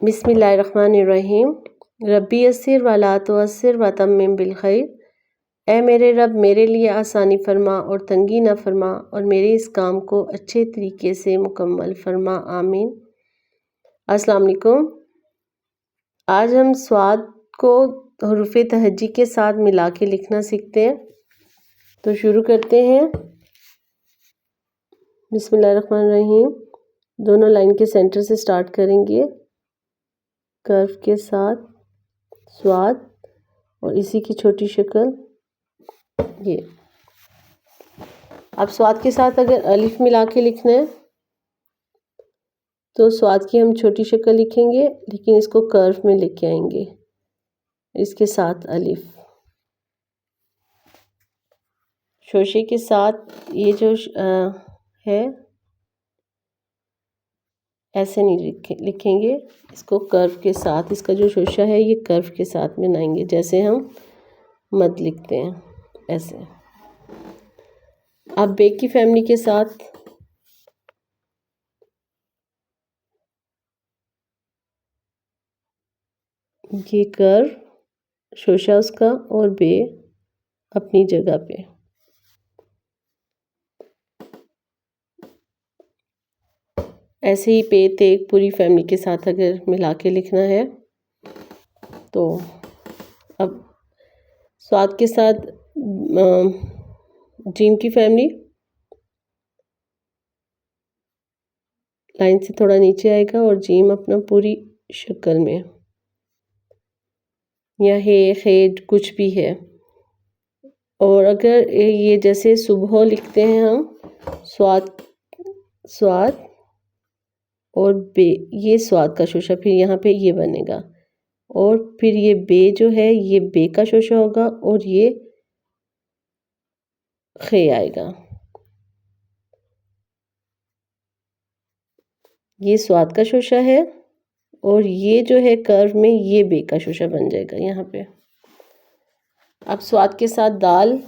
बिस्मिल्लाहिर्रहमानिर्रहीम। रब्बी यस्सिर वला तुअस्सिर वतम्मिम बिल खैर। ऐ मेरे रब, मेरे लिए आसानी फरमा और तंगी न फरमा, और मेरे इस काम को अच्छे तरीके से मुकम्मल फरमा, आमीन। अस्सलाम वालेकुम। आज हम स्वाद को हरूफ़े तहज्जी के साथ मिला के लिखना सीखते हैं। तो शुरू करते हैं। बिस्मिल्लाहिर्रहमानिर्रहीम। दोनों लाइन के सेंटर से स्टार्ट करेंगे कर्व के साथ स्वाद, और इसी की छोटी शक्ल ये। अब स्वाद के साथ अगर अलिफ मिला के लिखना है तो स्वाद की हम छोटी शक्ल लिखेंगे, लेकिन इसको कर्व में लेके आएंगे इसके साथ अलिफ। शोशे के साथ ये जो है ऐसे नहीं लिखेंगे, इसको कर्व के साथ, इसका जो शोशा है ये कर्व के साथ बनाएंगे, जैसे हम मद लिखते हैं ऐसे। अब बे की फैमिली के साथ ये कर्व, शोशा उसका और बे अपनी जगह पे। ऐसे ही पे ते पूरी फैमिली के साथ अगर मिला के लिखना है तो अब स्वाद के साथ जीम की फैमिली लाइन से थोड़ा नीचे आएगा और जीम अपना पूरी शक्ल में, या है खेड कुछ भी है। और अगर ये जैसे सुबह लिखते हैं हम स्वाद और बे, ये स्वाद का शोशा, फिर यहाँ पे ये बनेगा, और फिर ये बे जो है ये बे का शोशा होगा और ये खे आएगा। ये स्वाद का शोशा है और ये जो है कर्व में ये बे का शोशा बन जाएगा यहाँ पे। अब स्वाद के साथ दाल,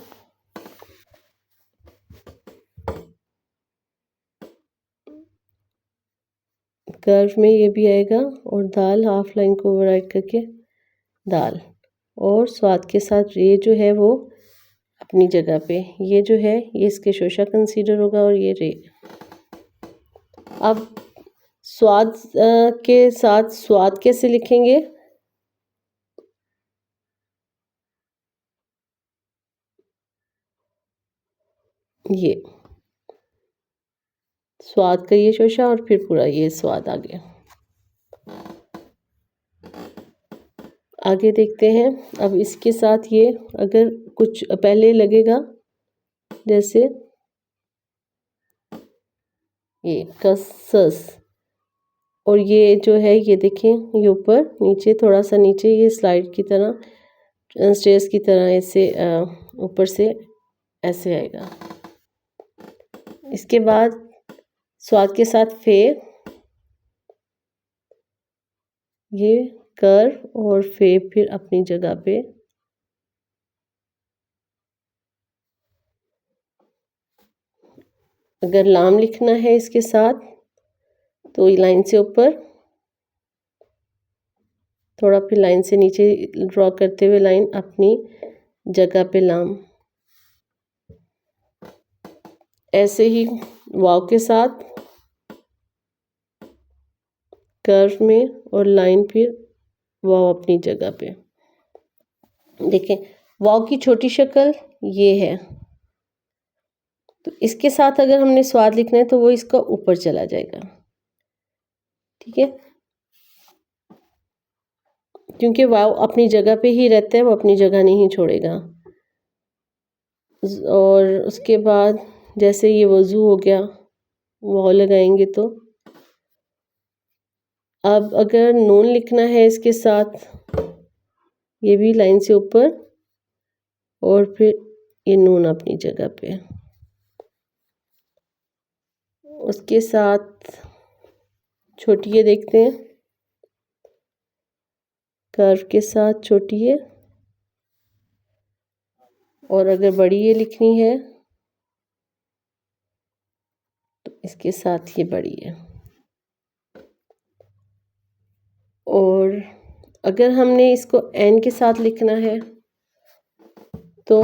कर्व में ये भी आएगा और दाल हाफ लाइन को ओवरराइट करके दाल, और स्वाद के साथ ये जो है वो अपनी जगह पे, ये जो है ये इसके शोशा कंसीडर होगा और ये रे। अब स्वाद के साथ स्वाद कैसे लिखेंगे? ये स्वाद का ये शोशा और फिर पूरा ये स्वाद आ गया। आगे देखते हैं। अब इसके साथ ये अगर कुछ पहले लगेगा, जैसे ये कसस, और ये जो है ये देखें ये ऊपर नीचे, थोड़ा सा नीचे, ये स्लाइड की तरह, स्टेयर्स की तरह ऐसे ऊपर से ऐसे आएगा। इसके बाद स्वाद के साथ फे, ये कर्व और फे फिर अपनी जगह पे। अगर लाम लिखना है इसके साथ तो ये लाइन से ऊपर, थोड़ा फिर लाइन से नीचे ड्रॉ करते हुए लाइन अपनी जगह पे लाम। ऐसे ही वाव के साथ कर्व में और लाइन फिर वाव अपनी जगह पे। देखें वाव की छोटी शक्ल ये है, तो इसके साथ अगर हमने स्वाद लिखना है तो वो इसका ऊपर चला जाएगा, ठीक है, क्योंकि वाव अपनी जगह पे ही रहता है, वो अपनी जगह नहीं छोड़ेगा। और उसके बाद जैसे ये वज़ू हो गया, वाव लगाएंगे तो अब अगर नून लिखना है इसके साथ, ये भी लाइन से ऊपर और फिर ये नून अपनी जगह पे। उसके साथ छोटी ये देखते हैं, कर्व के साथ छोटी ये, और अगर बड़ी ये लिखनी है तो इसके साथ ये बड़ी है। अगर हमने इसको एन के साथ लिखना है तो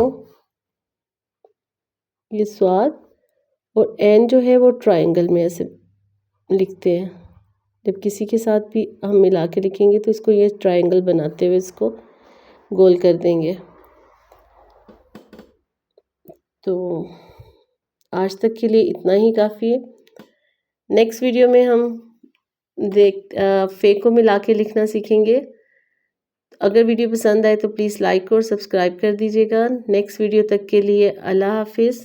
ये स्वाद और एन जो है वो ट्रायंगल में ऐसे लिखते हैं। जब किसी के साथ भी हम मिला के लिखेंगे तो इसको ये ट्रायंगल बनाते हुए इसको गोल कर देंगे। तो आज तक के लिए इतना ही काफ़ी है। नेक्स्ट वीडियो में हम फे को मिला के लिखना सीखेंगे। अगर वीडियो पसंद आए तो प्लीज़ लाइक और सब्सक्राइब कर दीजिएगा। नेक्स्ट वीडियो तक के लिए अल्लाह हाफिज़।